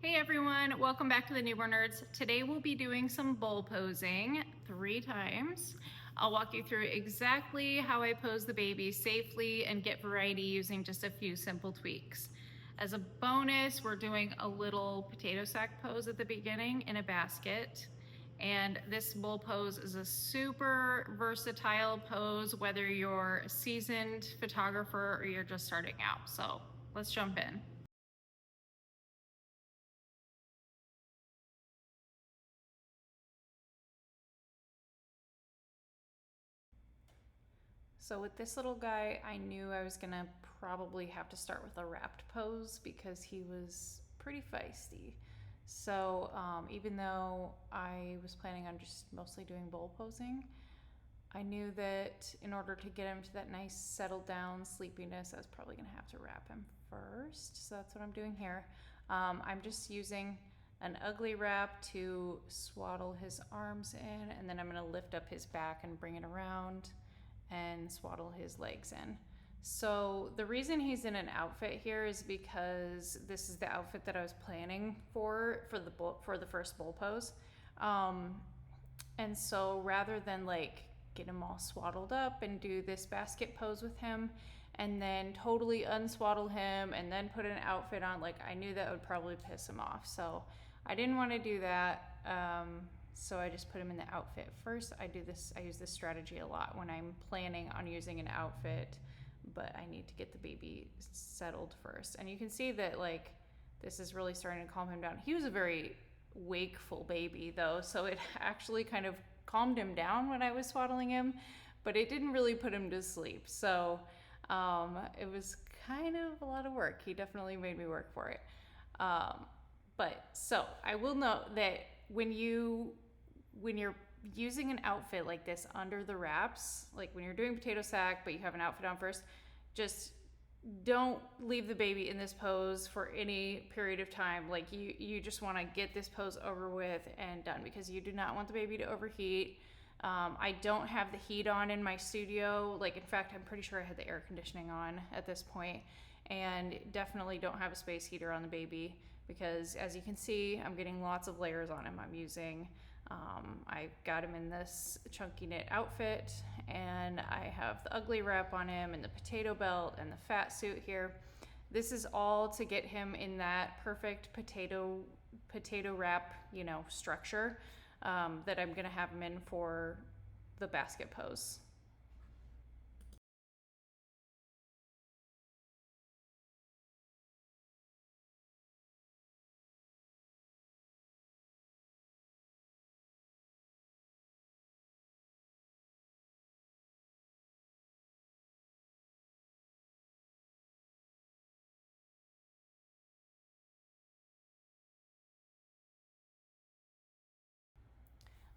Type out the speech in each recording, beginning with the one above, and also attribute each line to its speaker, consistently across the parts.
Speaker 1: Hey everyone, welcome back to the Newborn Nerds. Today we'll be doing some bowl posing 3 times. I'll walk you through exactly how I pose the baby safely and get variety using just a few simple tweaks. As a bonus, we're doing a little potato sack pose at the beginning in a basket. And this bowl pose is a super versatile pose, whether you're a seasoned photographer or you're just starting out. So let's jump in. So with this little guy, I knew I was gonna probably have to start with a wrapped pose because he was pretty feisty. So even though I was planning on just mostly doing bowl posing, I knew that in order to get him to that nice settled down sleepiness, I was probably gonna have to wrap him first. So that's what I'm doing here. I'm just using an ugly wrap to swaddle his arms in, and then I'm gonna lift up his back and bring it around and swaddle his legs in. So the reason he's in an outfit here is because this is the outfit that I was planning for the first bowl pose. And so rather than like get him all swaddled up and do this basket pose with him and then totally unswaddle him and then put an outfit on, like I knew that would probably piss him off. So I didn't want to do that. So I just put him in the outfit first. I use this strategy a lot when I'm planning on using an outfit, but I need to get the baby settled first. And you can see that like this is really starting to calm him down. He was a very wakeful baby though, so it actually kind of calmed him down when I was swaddling him, but it didn't really put him to sleep. So it was kind of a lot of work. He definitely made me work for it. But so I will note that when you're using an outfit like this under the wraps, like when you're doing potato sack but you have an outfit on first, just don't leave the baby in this pose for any period of time. Like you just want to get this pose over with and done because you do not want the baby to overheat. I don't have the heat on in my studio. Like in fact, I'm pretty sure I had the air conditioning on at this point, and definitely don't have a space heater on the baby because as you can see, I'm getting lots of layers on him. I got him in this chunky knit outfit, and I have the ugly wrap on him and the potato belt and the fat suit here. This is all to get him in that perfect potato wrap, structure that I'm gonna have him in for the basket pose.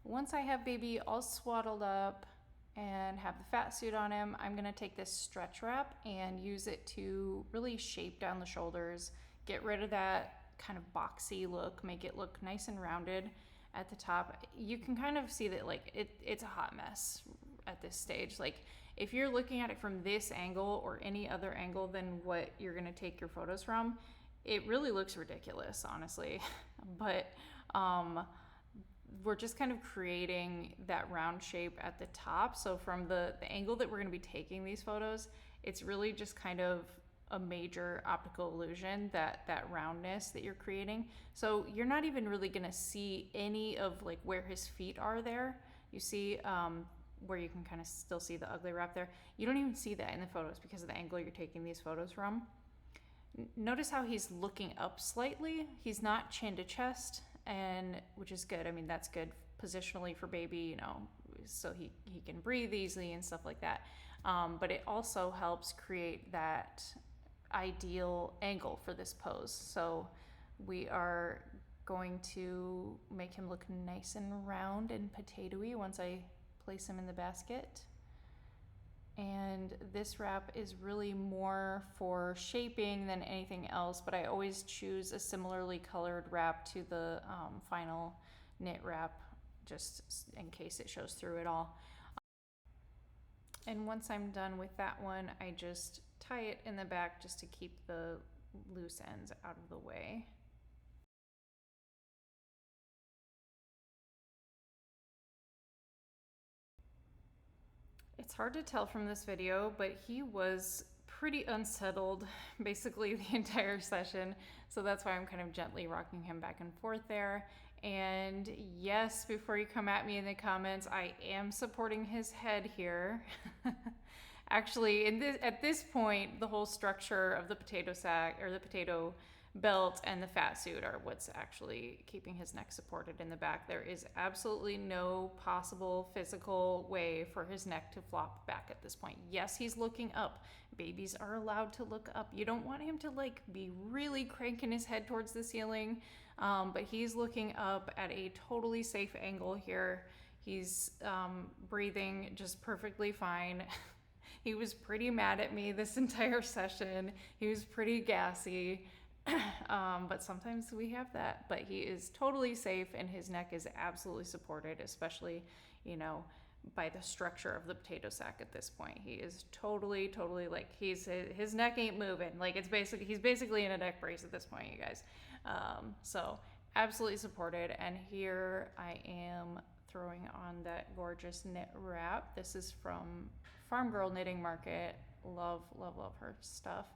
Speaker 1: Once I have baby all swaddled up and have the fat suit on him, I'm gonna take this stretch wrap and use it to really shape down the shoulders, get rid of that kind of boxy look, make it look nice and rounded at the top. You can kind of see that like it's a hot mess at this stage. Like if you're looking at it from this angle or any other angle than what you're gonna take your photos from, it really looks ridiculous, honestly. But we're just kind of creating that round shape at the top. So from the angle that we're going to be taking these photos, it's really just kind of a major optical illusion, that roundness that you're creating. So you're not even really going to see any of like where his feet are there. You see where you can kind of still see the ugly wrap there. You don't even see that in the photos because of the angle you're taking these photos from. Notice how he's looking up slightly. He's not chin to chest, and which is good. I mean, that's good positionally for baby, so he can breathe easily and stuff like that. But it also helps create that ideal angle for this pose. So we are going to make him look nice and round and potatoey once I place him in the basket. And this wrap is really more for shaping than anything else, but I always choose a similarly colored wrap to the final knit wrap just in case it shows through it all. And once I'm done with that one, I just tie it in the back just to keep the loose ends out of the way. It's hard to tell from this video, but he was pretty unsettled basically the entire session. So that's why I'm kind of gently rocking him back and forth there. And yes, before you come at me in the comments, I am supporting his head here. Actually, at this point, the whole structure of the potato sack or the potato belt and the fat suit are what's actually keeping his neck supported in the back. There is absolutely no possible physical way for his neck to flop back at this point. Yes, he's looking up. Babies are allowed to look up. You don't want him to like be really cranking his head towards the ceiling, but he's looking up at a totally safe angle here. He's breathing just perfectly fine. He was pretty mad at me this entire session. He was pretty gassy. But sometimes we have that. But he is totally safe and his neck is absolutely supported, especially, you know, by the structure of the potato sack at this point. He is totally like his neck ain't moving. Like he's basically in a neck brace at this point, you guys. So absolutely supported. And here I am throwing on that gorgeous knit wrap. This is from Farm Girl Knitting Market. Love her stuff.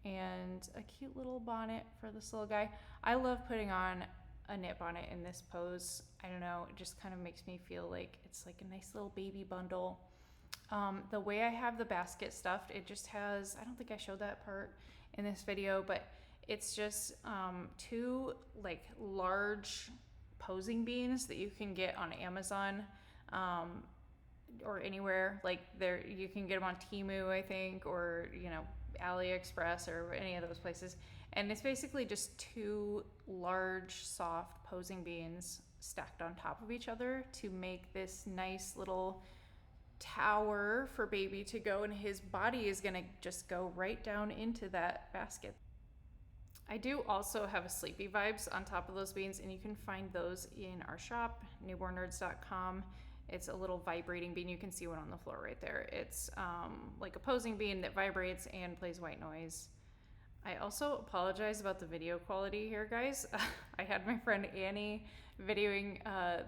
Speaker 1: And a cute little bonnet for this little guy. I love putting on a knit bonnet in this pose. I don't know, it just kind of makes me feel like it's like a nice little baby bundle. The way I have the basket stuffed, it just has, I don't think I showed that part in this video, but it's just two like large posing beans that you can get on Amazon or anywhere. Like there, you can get them on Temu, I think, or you know, AliExpress or any of those places. And it's basically just two large soft posing beans stacked on top of each other to make this nice little tower for baby to go, and his body is gonna just go right down into that basket. I do also have a Sleepy Vibes on top of those beans, and you can find those in our shop, newbornnerds.com. It's a little vibrating bean. You can see one on the floor right there. It's like a posing bean that vibrates and plays white noise. I also apologize about the video quality here, guys. I had my friend Annie videoing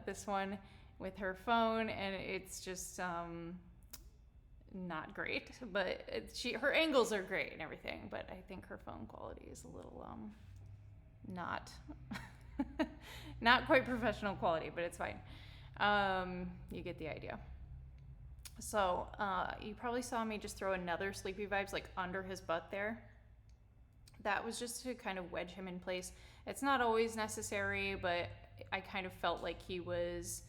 Speaker 1: this one with her phone, and it's just not great. But her angles are great and everything, but I think her phone quality is a little not not quite professional quality, but it's fine. You get the idea. So you probably saw me just throw another Sleepy Vibes like under his butt there. That was just to kind of wedge him in place. It's not always necessary, but I kind of felt like he was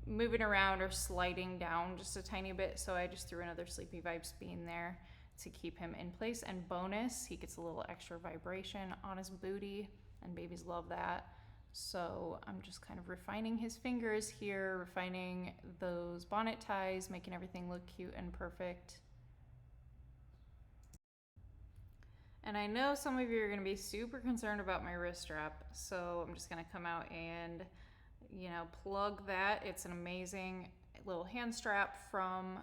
Speaker 1: moving around or sliding down just a tiny bit, so I just threw another Sleepy Vibes bean there to keep him in place. And bonus, he gets a little extra vibration on his booty, and babies love that. So I'm just kind of refining his fingers here, refining those bonnet ties, making everything look cute and perfect. And I know some of you are going to be super concerned about my wrist strap, so I'm just going to come out and, you know, plug that. It's an amazing little hand strap from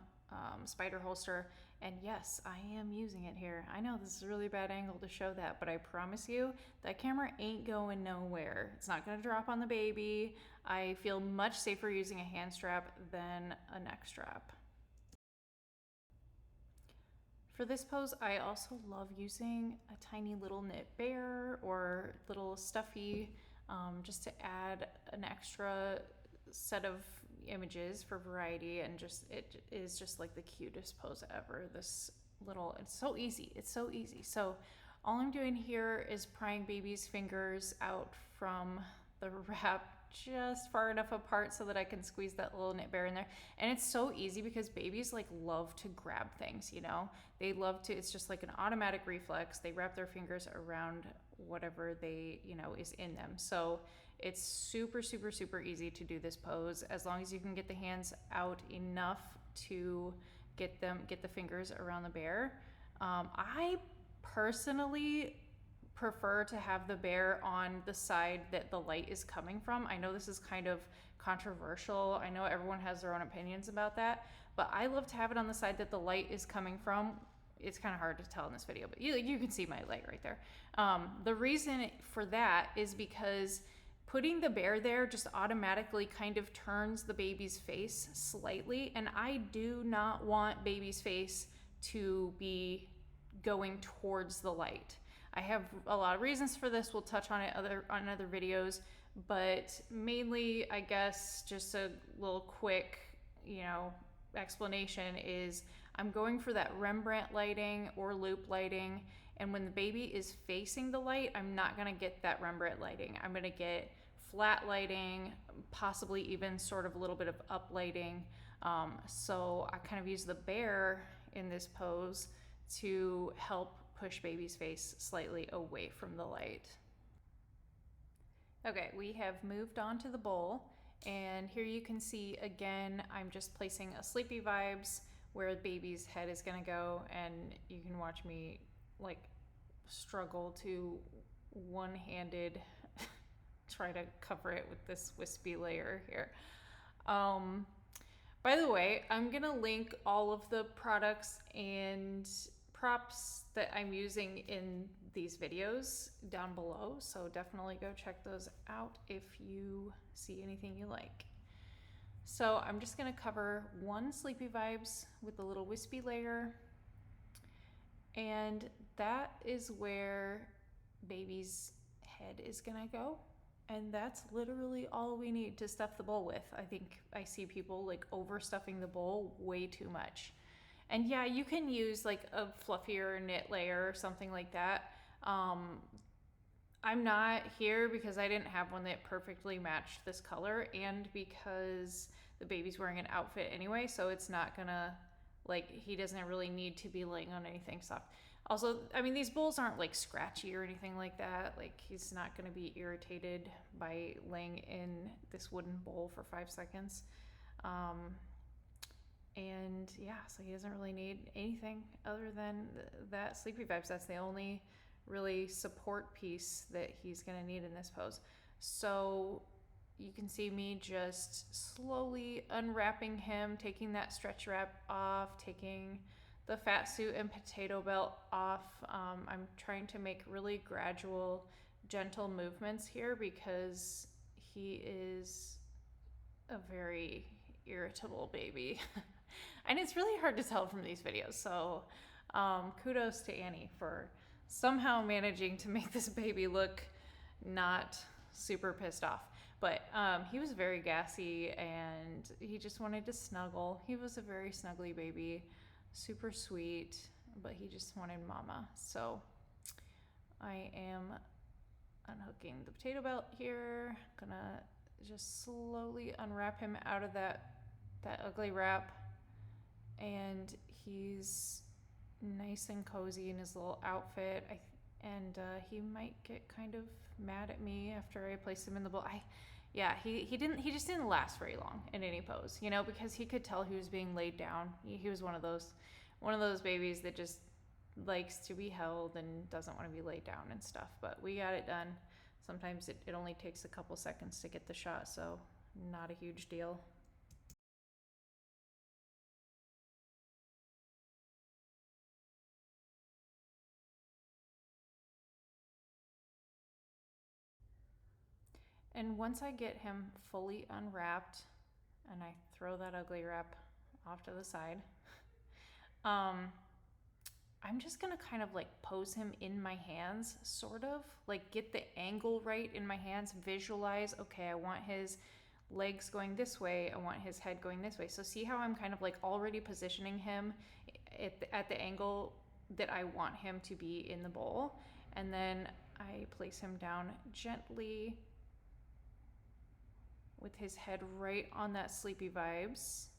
Speaker 1: Spider Holster. And yes, I am using it here. I know this is a really bad angle to show that, but I promise you that camera ain't going nowhere. It's not going to drop on the baby. I feel much safer using a hand strap than a neck strap. For this pose, I also love using a tiny little knit bear or little stuffy, just to add an extra set of images for variety, and just it is just like the cutest pose ever. This little, it's so easy. So all I'm doing here is prying baby's fingers out from the wrap just far enough apart so that I can squeeze that little knit bear in there. And it's so easy because babies like love to grab things, you know, they love to, it's just like an automatic reflex. They wrap their fingers around whatever they, you know, is in them. So it's super easy to do this pose as long as you can get the hands out enough to get the fingers around the bear. I personally prefer to have the bear on the side that the light is coming from. I know this is kind of controversial. I know everyone has their own opinions about that, but I love to have it on the side that the light is coming from. It's kind of hard to tell in this video, but you can see my light right there. The reason for that is because putting the bear there just automatically kind of turns the baby's face slightly, and I do not want baby's face to be going towards the light. I have a lot of reasons for this. We'll touch on it on other videos, but mainly, I guess, just a little quick, explanation is I'm going for that Rembrandt lighting or loop lighting, and when the baby is facing the light, I'm not going to get that Rembrandt lighting. I'm going to get flat lighting, possibly even sort of a little bit of up lighting. So I kind of use the bear in this pose to help push baby's face slightly away from the light. Okay, we have moved on to the bowl, and here you can see again, I'm just placing a Sleepy Vibes where the baby's head is gonna go, and you can watch me like struggle to one-handed try to cover it with this wispy layer here. By the way, I'm gonna link all of the products and props that I'm using in these videos down below, so definitely go check those out if you see anything you like. So I'm just gonna cover one Sleepy Vibes with a little wispy layer, and that is where baby's head is gonna go. And that's literally all we need to stuff the bowl with. I think I see people like overstuffing the bowl way too much. And yeah, you can use like a fluffier knit layer or something like that. I'm not here because I didn't have one that perfectly matched this color, and because the baby's wearing an outfit anyway, so it's not gonna, like, he doesn't really need to be laying on anything soft. Also, I mean, these bowls aren't like scratchy or anything like that. Like, he's not gonna be irritated by laying in this wooden bowl for 5 seconds. And yeah, so he doesn't really need anything other than that Sleepy Vibes. That's the only really support piece that he's gonna need in this pose. So you can see me just slowly unwrapping him, taking that stretch wrap off, taking the fat suit and potato belt off. I'm trying to make really gradual, gentle movements here because he is a very irritable baby. And it's really hard to tell from these videos, so kudos to Annie for somehow managing to make this baby look not super pissed off. But he was very gassy and he just wanted to snuggle. He was a very snuggly baby, super sweet, but he just wanted mama. So I am unhooking the potato belt here. Gonna just slowly unwrap him out of that ugly wrap, and he's nice and cozy in his little outfit. And he might get kind of mad at me after I place him in the bowl. He just didn't last very long in any pose, because he could tell he was being laid down. He was one of those babies that just likes to be held and doesn't want to be laid down and stuff. But we got it done. Sometimes it only takes a couple seconds to get the shot, so not a huge deal. And once I get him fully unwrapped and I throw that ugly wrap off to the side, I'm just gonna kind of like pose him in my hands, sort of like get the angle right in my hands, visualize, okay, I want his legs going this way, I want his head going this way. So see how I'm kind of like already positioning him at the angle that I want him to be in the bowl. And then I place him down gently with his head right on that Sleepy Vibes.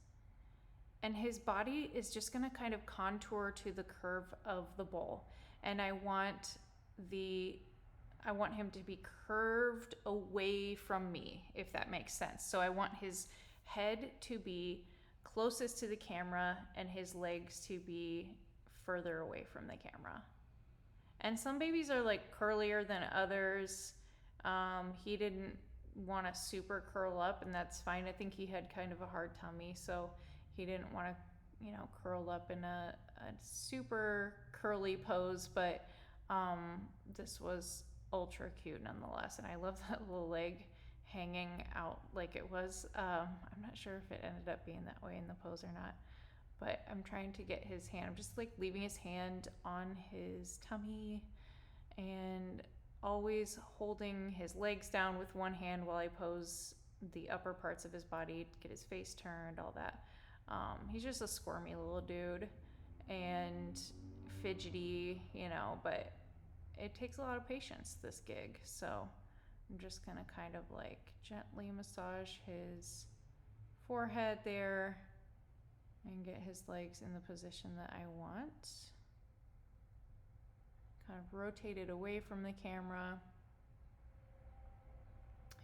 Speaker 1: And his body is just gonna kind of contour to the curve of the bowl. And I want him to be curved away from me, if that makes sense. So I want his head to be closest to the camera and his legs to be further away from the camera. And some babies are like curlier than others. He didn't want to super curl up, and that's fine. I think he had kind of a hard tummy, so he didn't want to, curl up in a super curly pose, but this was ultra cute nonetheless. And I love that little leg hanging out like it was. I'm not sure if it ended up being that way in the pose or not, but I'm trying to get his hand. I'm just like leaving his hand on his tummy and always holding his legs down with one hand while I pose the upper parts of his body, get his face turned, all that. He's just a squirmy little dude and fidgety, but it takes a lot of patience, this gig. So I'm just gonna kind of like gently massage his forehead there and get his legs in the position that I want. Kind of rotate it away from the camera.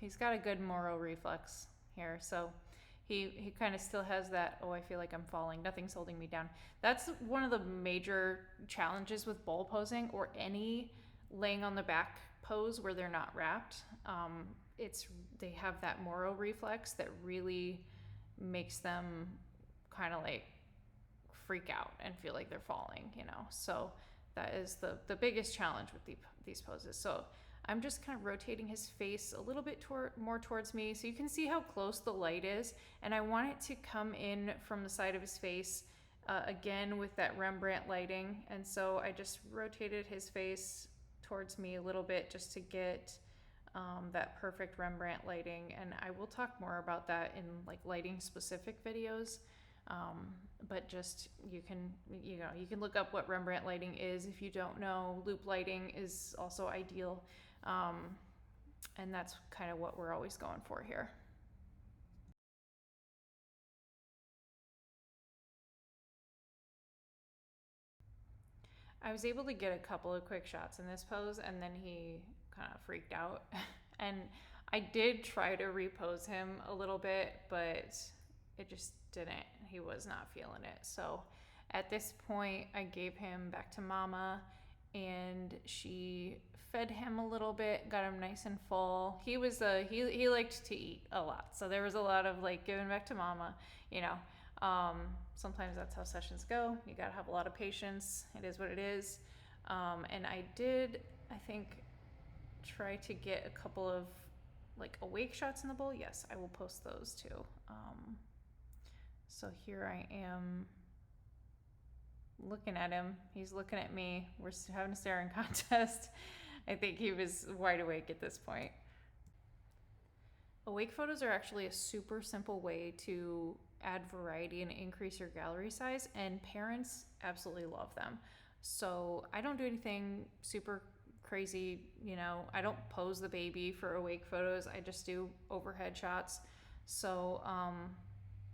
Speaker 1: He's got a good Moro reflex here, so he kind of still has that, I feel like I'm falling, nothing's holding me down. That's one of the major challenges with bowl posing or any laying on the back pose where they're not wrapped. They have that Moro reflex that really makes them kind of like freak out and feel like they're falling, So that is the biggest challenge with these poses. So I'm just kind of rotating his face a little bit more towards me so you can see how close the light is. And I want it to come in from the side of his face, again with that Rembrandt lighting. And so I just rotated his face towards me a little bit just to get that perfect Rembrandt lighting. And I will talk more about that in like lighting specific videos. But just you can look up what Rembrandt lighting is if you don't know. Loop lighting is also ideal, and that's kind of what we're always going for here. I was able to get a couple of quick shots in this pose, and then he kind of freaked out. And I did try to repose him a little bit, but it just didn't. He was not feeling it. So at this point, I gave him back to Mama, and she fed him a little bit, got him nice and full. He was he liked to eat a lot, so there was a lot of like giving back to Mama. Sometimes that's how sessions go. You gotta have a lot of patience. It is what it is. And I did, I think, try to get a couple of like awake shots in the bowl. Yes, I will post those too. So here I am looking at him. He's looking at me. We're having a staring contest. I think he was wide awake at this point. Awake photos are actually a super simple way to add variety and increase your gallery size, and parents absolutely love them. So I don't do anything super crazy, I don't pose the baby for awake photos. I just do overhead shots. So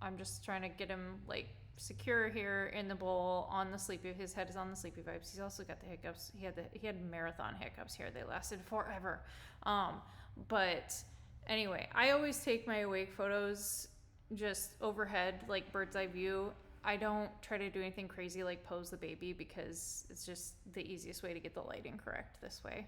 Speaker 1: I'm just trying to get him like secure here in the bowl on the sleepy. His head is on the sleepy vibes. He's also got the hiccups. He had marathon hiccups here. They lasted forever. But anyway, I always take my awake photos just overhead, like bird's eye view. I don't try to do anything crazy like pose the baby because it's just the easiest way to get the lighting correct this way.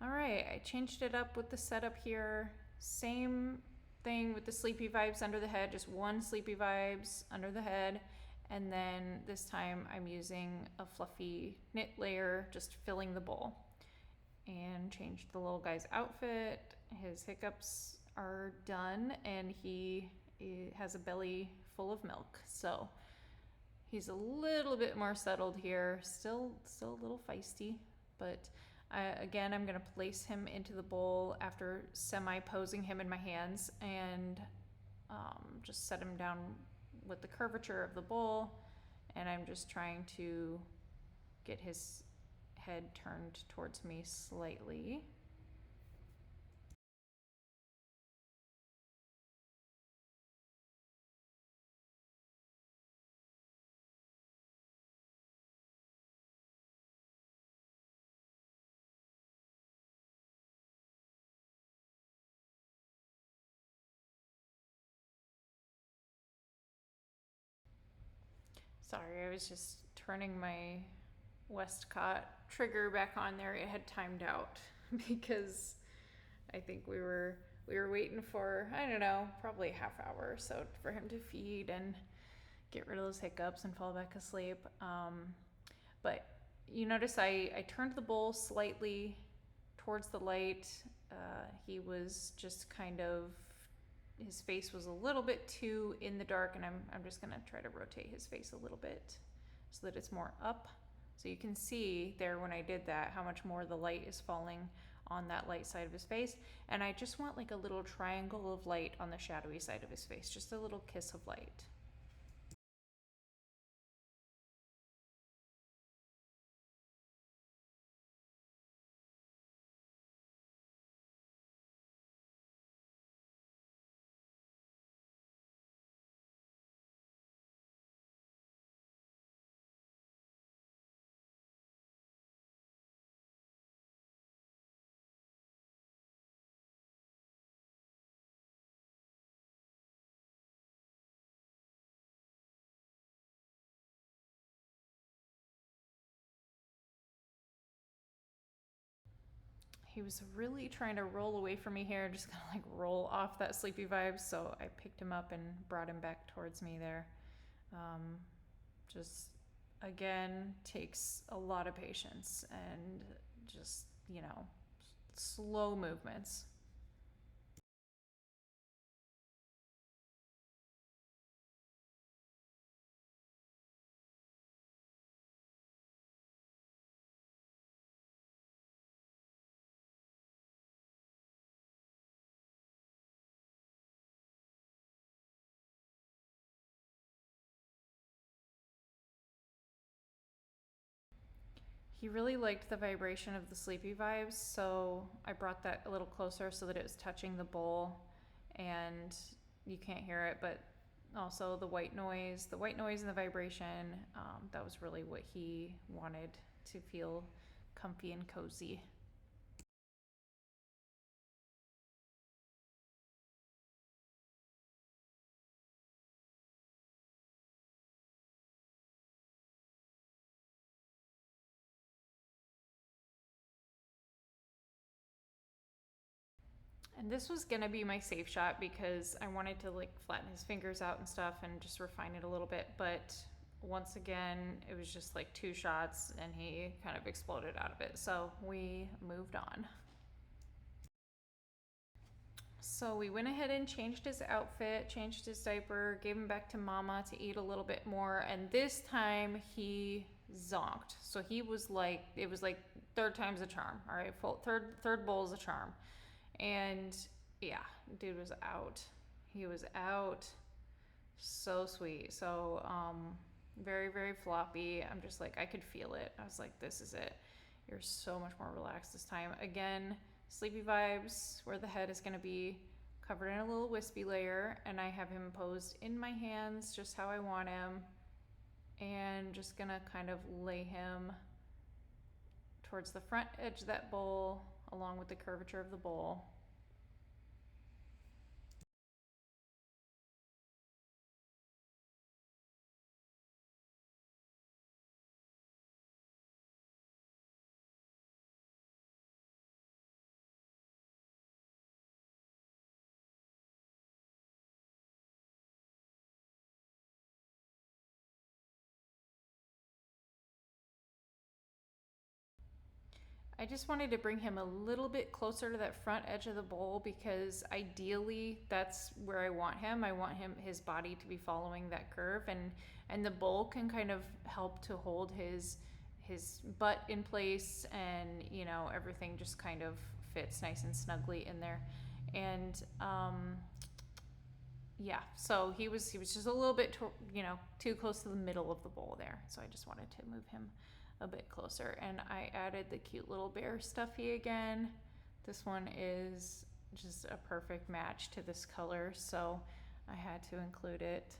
Speaker 1: All right, I changed it up with the setup here. Same thing with the sleepy vibes under the head, just one sleepy vibes under the head. And then this time I'm using a fluffy knit layer, just filling the bowl. And changed the little guy's outfit. His hiccups are done, and he has a belly full of milk. So he's a little bit more settled here. Still a little feisty, but again, I'm going to place him into the bowl after semi-posing him in my hands and just set him down with the curvature of the bowl. And I'm just trying to get his head turned towards me slightly. Sorry, I was just turning my Westcott trigger back on there. It had timed out because I think we were waiting for, I don't know, probably a half hour or so for him to feed and get rid of those hiccups and fall back asleep. But you notice I turned the bowl slightly towards the light he was just kind of, his face was a little bit too in the dark, and I'm just gonna try to rotate his face a little bit so that it's more up. So you can see there when I did that how much more the light is falling on that light side of his face. And I just want like a little triangle of light on the shadowy side of his face, just a little kiss of light. He was really trying to roll away from me here, just kind of like roll off that sleepy vibe. So I picked him up and brought him back towards me there. Just again, takes a lot of patience and just, slow movements. He really liked the vibration of the sleepy vibes, so I brought that a little closer so that it was touching the bowl, and you can't hear it, but also the white noise and the vibration, that was really what he wanted to feel comfy and cozy. And this was gonna be my safe shot because I wanted to like flatten his fingers out and stuff and just refine it a little bit. But once again, it was just like 2 shots and he kind of exploded out of it. So we moved on. So we went ahead and changed his outfit, changed his diaper, gave him back to mama to eat a little bit more. And this time he zonked. So he was like, it was like third time's a charm. All right, third bowl is a charm. And yeah, dude was out. He was out. So sweet. So very, very floppy. I'm just like, I could feel it. I was like, this is it. You're so much more relaxed this time. Again, sleepy vibes where the head is going to be covered in a little wispy layer, and I have him posed in my hands just how I want him, and just gonna kind of lay him towards the front edge of that bowl along with the curvature of the bowl. I just wanted to bring him a little bit closer to that front edge of the bowl because ideally that's where I want him. I want his body to be following that curve, and the bowl can kind of help to hold his butt in place, and everything just kind of fits nice and snugly in there. And yeah, so he was just a little bit too close to the middle of the bowl there. So I just wanted to move him a bit closer, and I added the cute little bear stuffy again. This one is just a perfect match to this color, so I had to include it.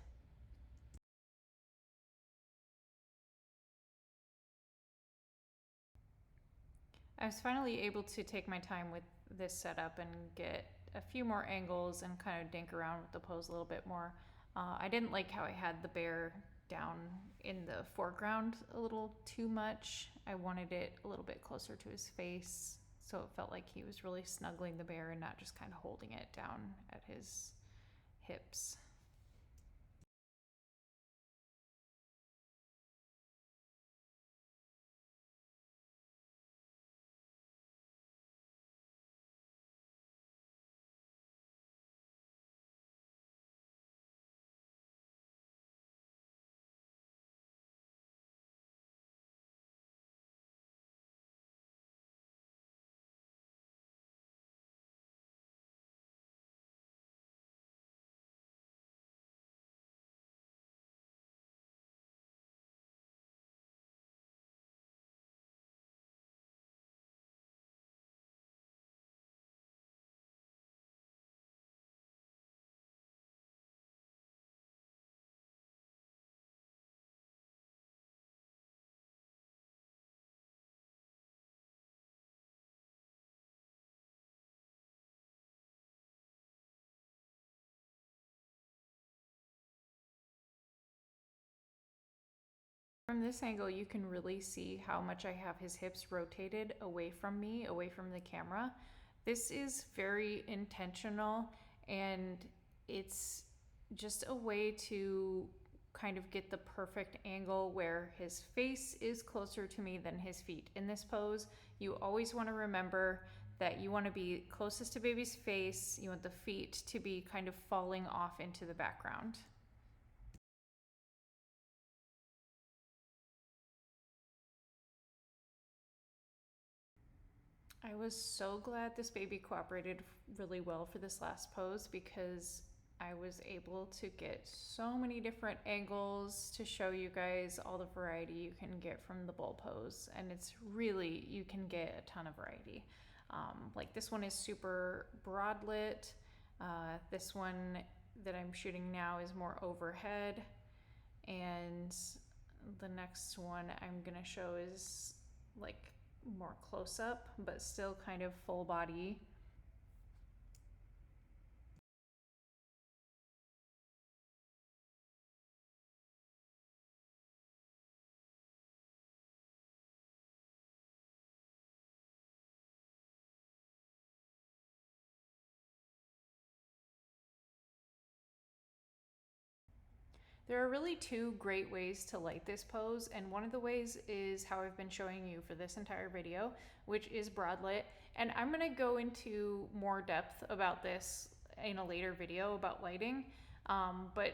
Speaker 1: I was finally able to take my time with this setup and get a few more angles and kind of dink around with the pose a little bit more. I didn't like how I had the bear down in the foreground a little too much. I wanted it a little bit closer to his face, so it felt like he was really snuggling the bear and not just kind of holding it down at his hips. From this angle, you can really see how much I have his hips rotated away from me, away from the camera. This is very intentional, and it's just a way to kind of get the perfect angle where his face is closer to me than his feet. In this pose, you always want to remember that you want to be closest to baby's face. You want the feet to be kind of falling off into the background. I was so glad this baby cooperated really well for this last pose, because I was able to get so many different angles to show you guys all the variety you can get from the bull pose. And it's really, you can get a ton of variety. Like this one is super broad lit. This one that I'm shooting now is more overhead. And the next one I'm gonna show is like more close up, but still kind of full body. There are really two great ways to light this pose, and one of the ways is how I've been showing you for this entire video, which is broad lit. And I'm gonna go into more depth about this in a later video about lighting, but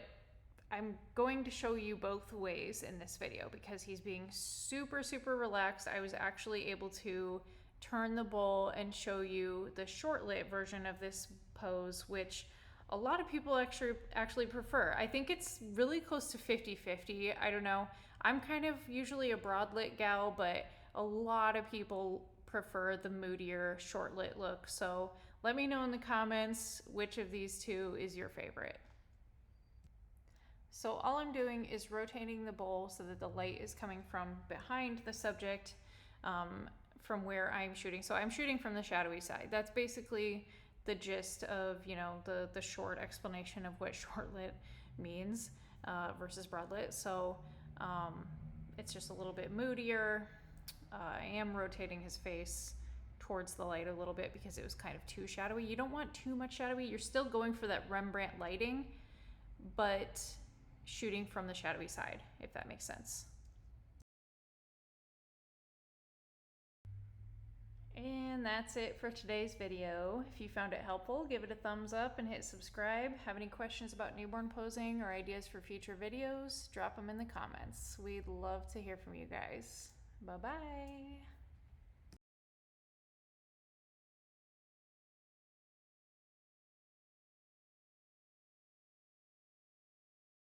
Speaker 1: I'm going to show you both ways in this video because he's being super, super relaxed. I was actually able to turn the bowl and show you the short lit version of this pose, which a lot of people actually prefer. I think it's really close to 50-50. I don't know. I'm kind of usually a broad lit gal, but a lot of people prefer the moodier short lit look. So let me know in the comments which of these two is your favorite. So all I'm doing is rotating the bowl so that the light is coming from behind the subject, from where I'm shooting. So I'm shooting from the shadowy side. That's basically the gist of, you know, the short explanation of what short lit means versus broad lit. So it's just a little bit moodier. I am rotating his face towards the light a little bit because it was kind of too shadowy. You don't want too much shadowy. You're still going for that Rembrandt lighting, but shooting from the shadowy side, if that makes sense. And that's it for today's video. If you found it helpful, give it a thumbs up and hit subscribe. Have any questions about newborn posing or ideas for future videos? Drop them in the comments. We'd love to hear from you guys. Bye-bye.